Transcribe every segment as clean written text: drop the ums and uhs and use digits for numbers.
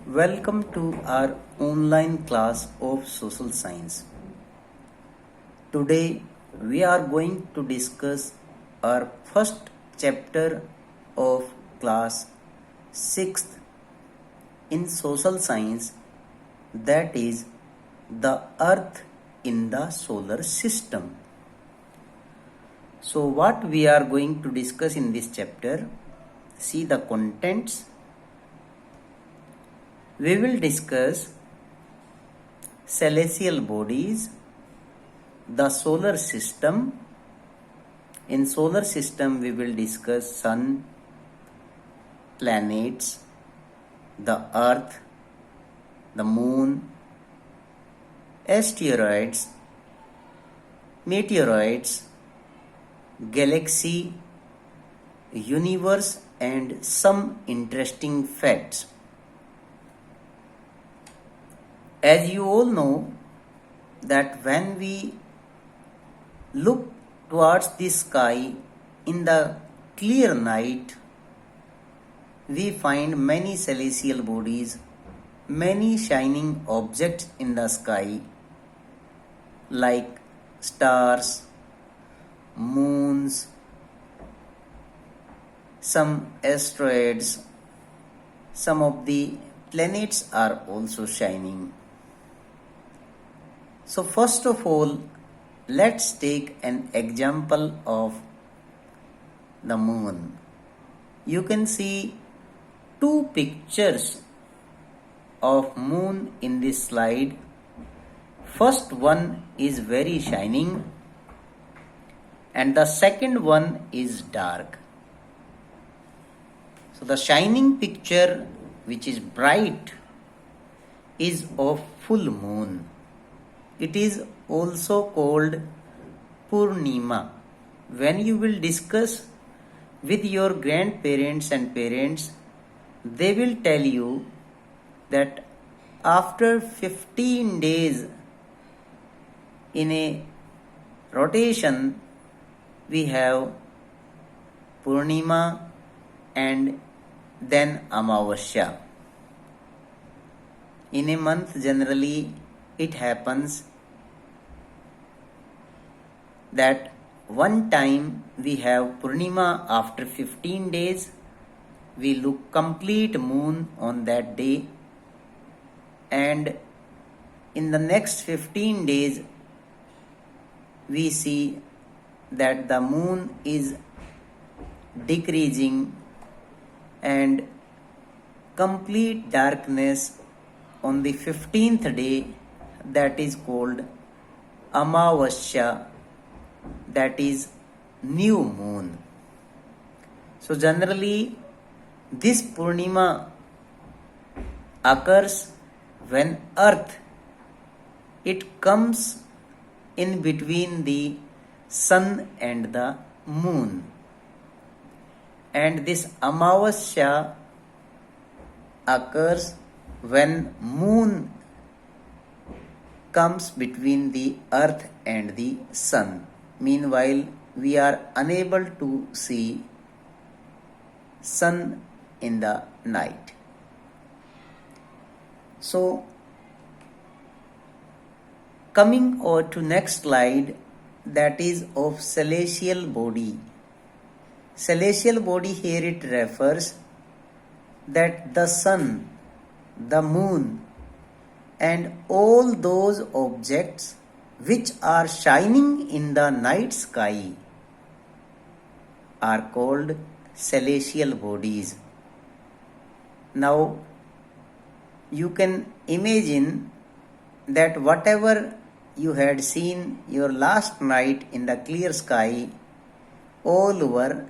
Welcome to our online class of social science. Today we are going to discuss our first chapter of class 6th in social science, that is the earth in the solar system. So what we are going to discuss in this chapter, see the contents. We will discuss celestial bodies, the solar system. In solar system we will discuss sun, planets, the earth, the moon, asteroids, meteoroids, galaxy, universe, and some interesting facts. As you all know that when we look towards the sky in the clear night, we find many celestial bodies, many shining objects in the sky like stars, moons, some asteroids, some of the planets are also shining. So first of all, let's take an example of the moon. You can see two pictures of moon in this slide. First one is very shining and the second one is dark. So the shining picture, which is bright, is of full moon. It is also called Purnima. When you will discuss with your grandparents and parents, they will tell you that after 15 days in a rotation, we have Purnima and then Amavasya. In a month, generally, it happens that one time we have Purnima after 15 days, we look complete moon on that day, and in the next 15 days we see that the moon is decreasing and complete darkness on the 15th day, that is called Amavasya, that is new moon. So generally this Purnima occurs when earth, it comes in between the sun and the moon, and this Amavasya occurs when moon comes between the earth and the sun. Meanwhile, we are unable to see sun in the night. So, coming on to next slide, that is of celestial body. Celestial body, here it refers that the sun, the moon, and all those objects which are shining in the night sky are called celestial bodies. Now you can imagine that whatever you had seen your last night in the clear sky, all were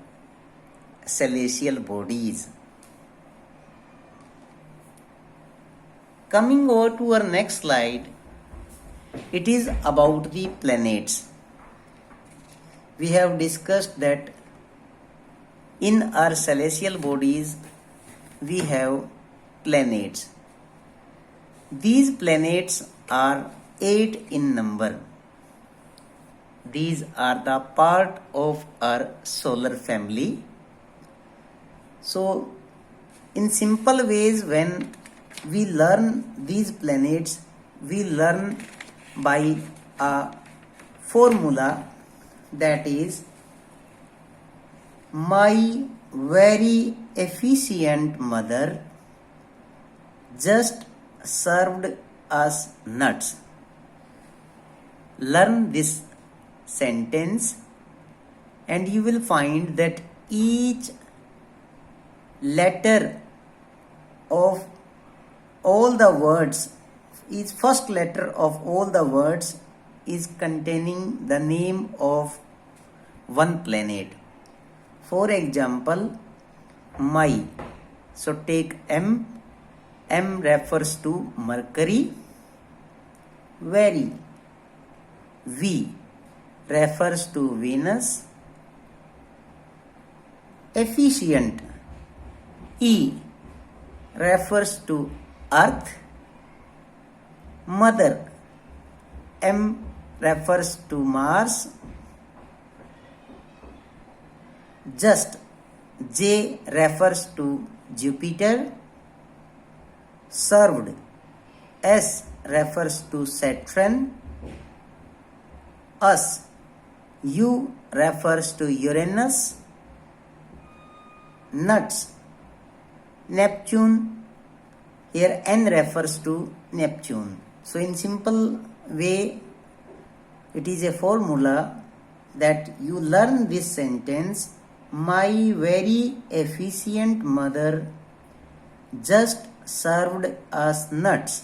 celestial bodies. Coming over to our next slide, it is about the planets. We have discussed that in our celestial bodies we have planets. These planets are 8 in number. These are the part of our solar family. So in simple ways, when we learn these planets, we learn by a formula, that is, my very efficient mother just served us nuts. Learn this sentence and you will find that each letter of all the words, each first letter of all the words is containing the name of one planet. For example, my. So take M. M refers to Mercury. Very. V refers to Venus. Efficient. E refers to Earth. Mother. M refers to Mars. Just. J refers to Jupiter. Served. S refers to Saturn. Us. U refers to Uranus. Nuts. Neptune. Here N refers to Neptune. So in simple way, it is a formula that you learn this sentence. My very efficient mother just served us nuts.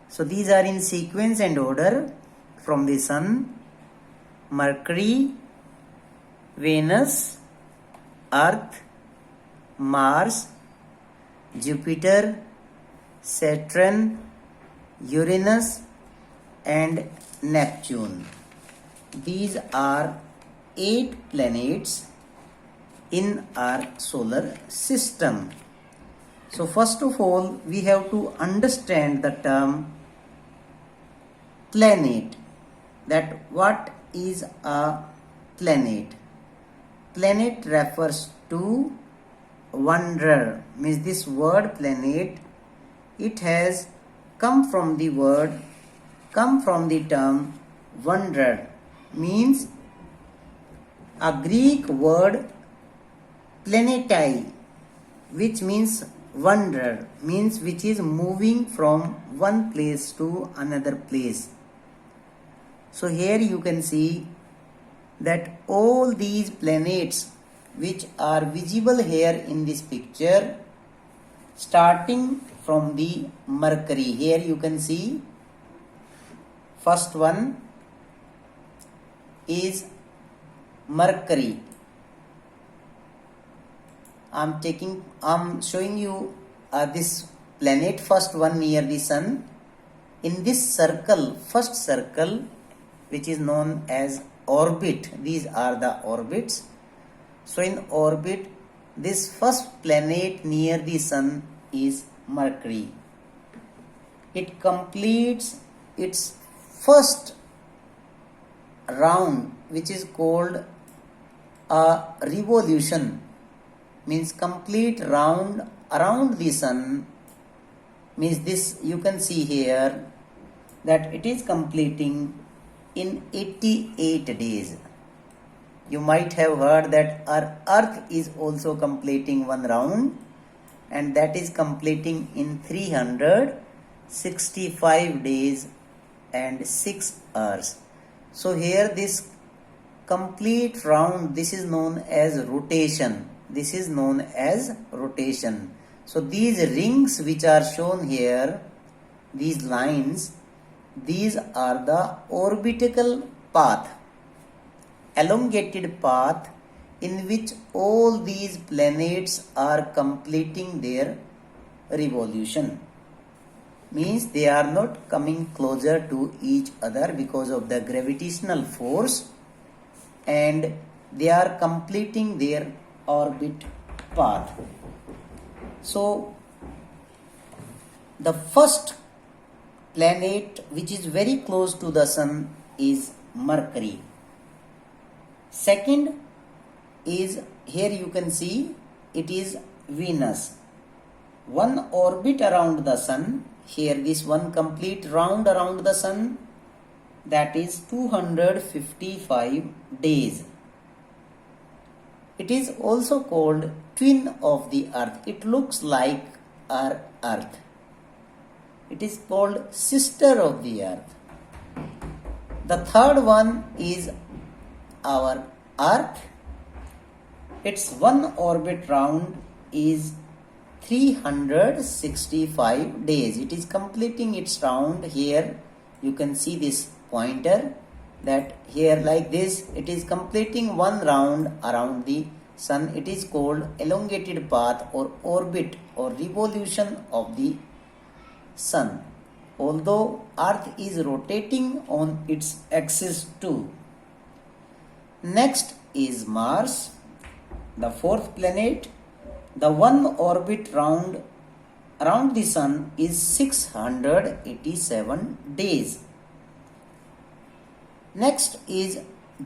So these are in sequence and order from the Sun: Mercury, Venus, Earth, Mars, Jupiter, Saturn, Uranus and Neptune. These are 8 planets in our solar system. So first of all, we have to understand the term planet. That what is a planet? Planet refers to wanderer. Means this word planet, it has come from the term wanderer. Means a Greek word planetai, which means wanderer, means which is moving from one place to another place. So here you can see that all these planets which are visible here in this picture, starting from the Mercury. Here you can see first one is Mercury. I'm showing you this planet, first one near the Sun. In this circle, first circle, which is known as orbit, these are the orbits. So in orbit, this first planet near the Sun is Mercury. It completes its first round, which is called a revolution. Means complete round around the Sun. Means this you can see here that it is completing in 88 days. You might have heard that our Earth is also completing one round, and that is completing in 365 days and 6 hours. So here this complete round, this is known as rotation. This is known as rotation. So these rings which are shown here, these lines, these are the orbital path, elongated path in which all these planets are completing their revolution. Means they are not coming closer to each other because of the gravitational force, and they are completing their orbit path. So the first planet which is very close to the Sun is Mercury. Second is, here you can see, it is Venus. one orbit around the sun. Here this one complete round around the sun, that is 255 days. It is also called twin of the earth. It looks like our earth. It is called sister of the earth. The third one is our earth. Its one orbit round is 365 days. It is completing its round. Here you can see this pointer, that here like this it is completing one round around the sun. It is called elongated path or orbit or revolution of the sun, although earth is rotating on its axis too. Next is Mars, the fourth planet. The one orbit round around the sun is 687 days. Next is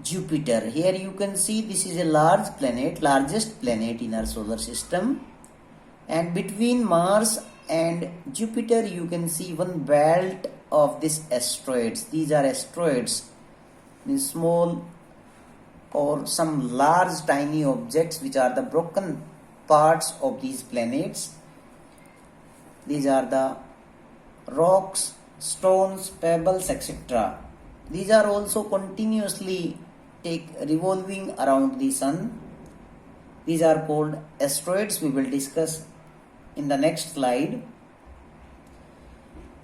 Jupiter. Here you can see this is a large planet, largest planet in our solar system. And between Mars and Jupiter you can see one belt of these asteroids. These are asteroids, means small or some large tiny objects which are the broken parts of these planets. These are the rocks, stones, pebbles, etc. These are also continuously revolving around the sun. These are called asteroids. We will discuss in the next slide.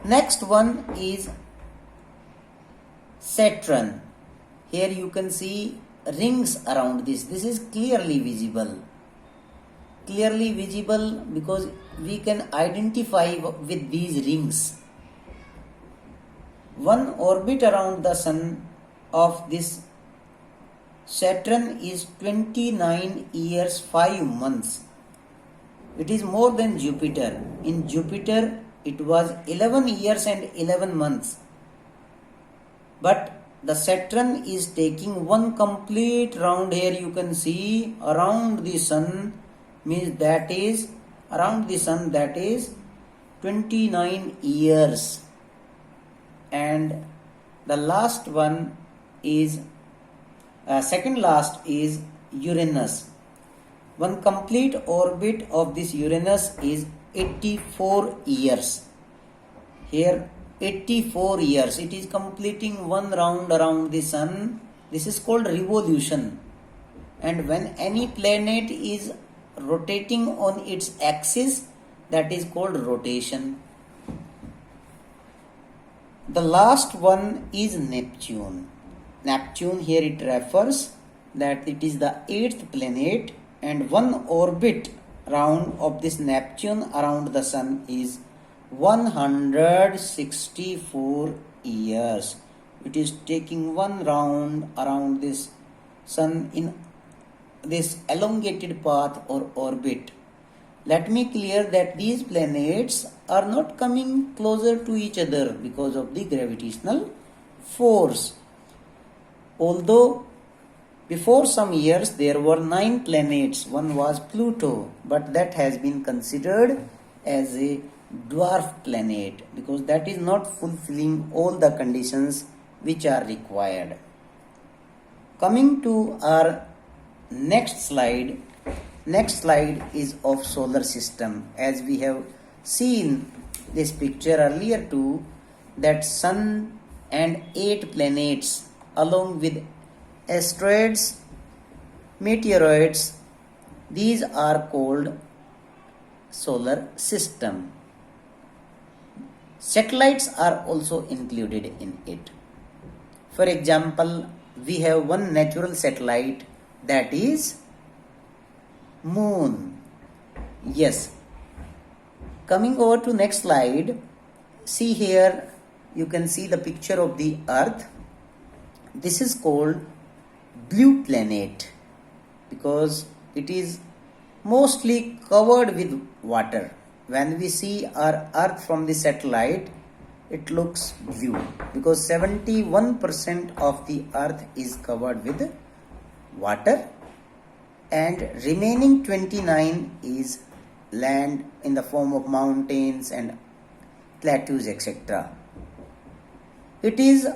Next one is Saturn. Here you can see rings around this. This is clearly visible because we can identify with these rings. One orbit around the sun of this Saturn is 29 years 5 months. It is more than Jupiter. In Jupiter it was 11 years and 11 months. But the Saturn is taking one complete round. Here you can see around the sun, means that is around the sun, that is 29 years. And the last one is second last is Uranus. One complete orbit of this Uranus is 84 years. Here 84 years. It is completing one round around the sun. This is called revolution. And when any planet is rotating on its axis, that is called rotation. The last one is Neptune. Neptune, here it refers that it is the 8th planet, and one orbit round of this Neptune around the sun is 164 years. It is taking one round around this sun in this elongated path or orbit. Let me clear that these planets are not coming closer to each other because of the gravitational force. Although before some years there were 9 planets, one was Pluto, but that has been considered as a dwarf planet because that is not fulfilling all the conditions which are required. Coming to our next slide is of solar system. As we have seen this picture earlier too, that sun and 8 planets along with asteroids, meteoroids, these are called solar system. Satellites are also included in it. For example, we have one natural satellite, that is Moon. Yes. Coming over to next slide, see here you can see the picture of the Earth. This is called blue planet because it is mostly covered with water. When we see our Earth from the satellite, it looks blue because 71% of the Earth is covered with water and remaining 29 is land in the form of mountains and plateaus, etc. It is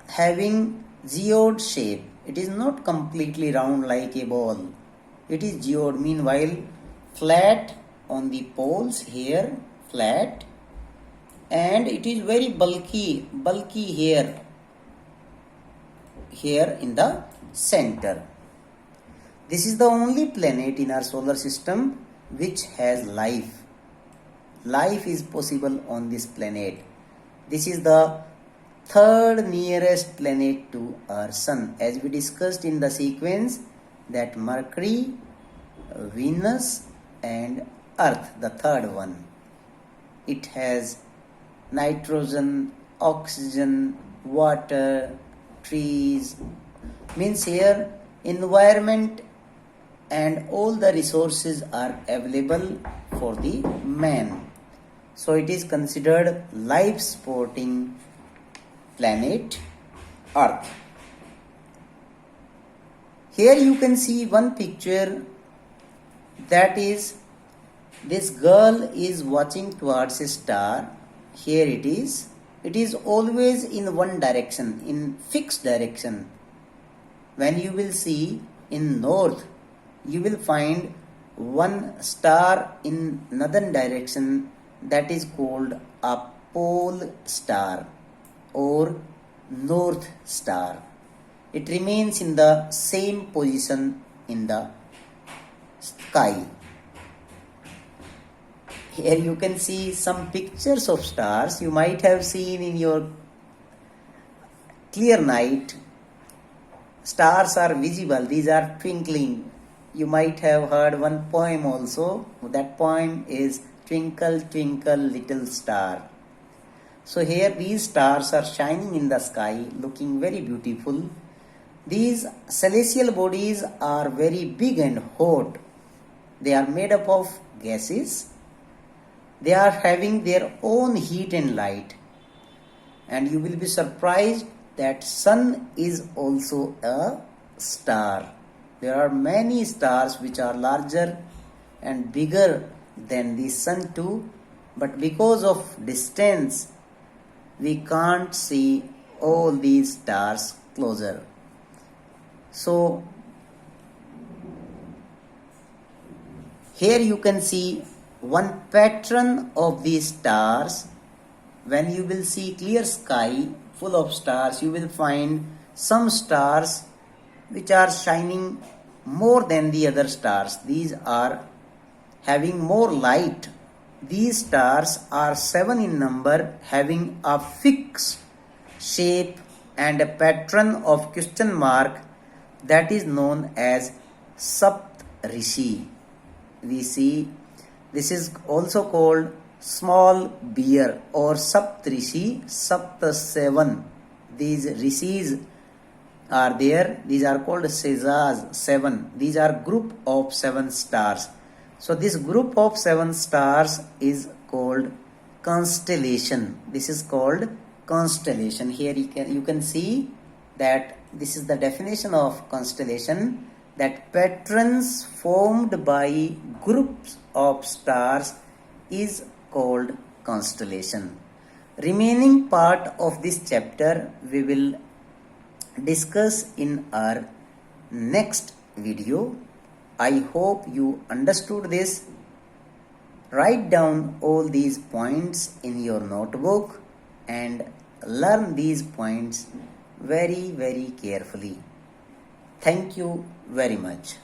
having geode shape. It is not completely round like a ball. It is geode, meanwhile flat on the poles here, flat, and it is very bulky here in the center. This is the only planet in our solar system which has life. Life is possible on this planet. This is the third nearest planet to our sun, as we discussed in the sequence, that Mercury, Venus and Earth, the third one. It has nitrogen, oxygen, water, trees, means here environment and all the resources are available for the man. So it is considered life supporting planet Earth. Here you can see one picture, that is, this girl is watching towards a star. Here it is. It is always in one direction, in fixed direction. When you will see in north, you will find one star in northern direction, that is called a pole star or north star. It remains in the same position in the sky. Here you can see some pictures of stars you might have seen in your clear night. Stars are visible, these are twinkling. You might have heard one poem also. That poem is Twinkle, Twinkle, Little Star. So here these stars are shining in the sky, looking very beautiful. These celestial bodies are very big and hot. They are made up of gases. They are having their own heat and light. And you will be surprised that sun is also a star. There are many stars which are larger and bigger than the sun too, but because of distance we can't see all these stars closer. So here you can see one pattern of these stars. When you will see clear sky full of stars, you will find some stars which are shining more than the other stars. These are having more light. These stars are 7 in number, having a fixed shape and a pattern of question mark, that is known as Sapt Rishi. We see this is also called small bear or Saptrishi, Sapta 7. These rishis are there. These are called Sezas 7. These are group of 7 stars. So this group of 7 stars is called constellation. This is called constellation. Here you can see that this is the definition of constellation, that patterns formed by groups of stars is called constellation. Remaining part of this chapter we will discuss in our next video. I hope you understood this. Write down all these points in your notebook and learn these points very, very carefully. Thank you very much.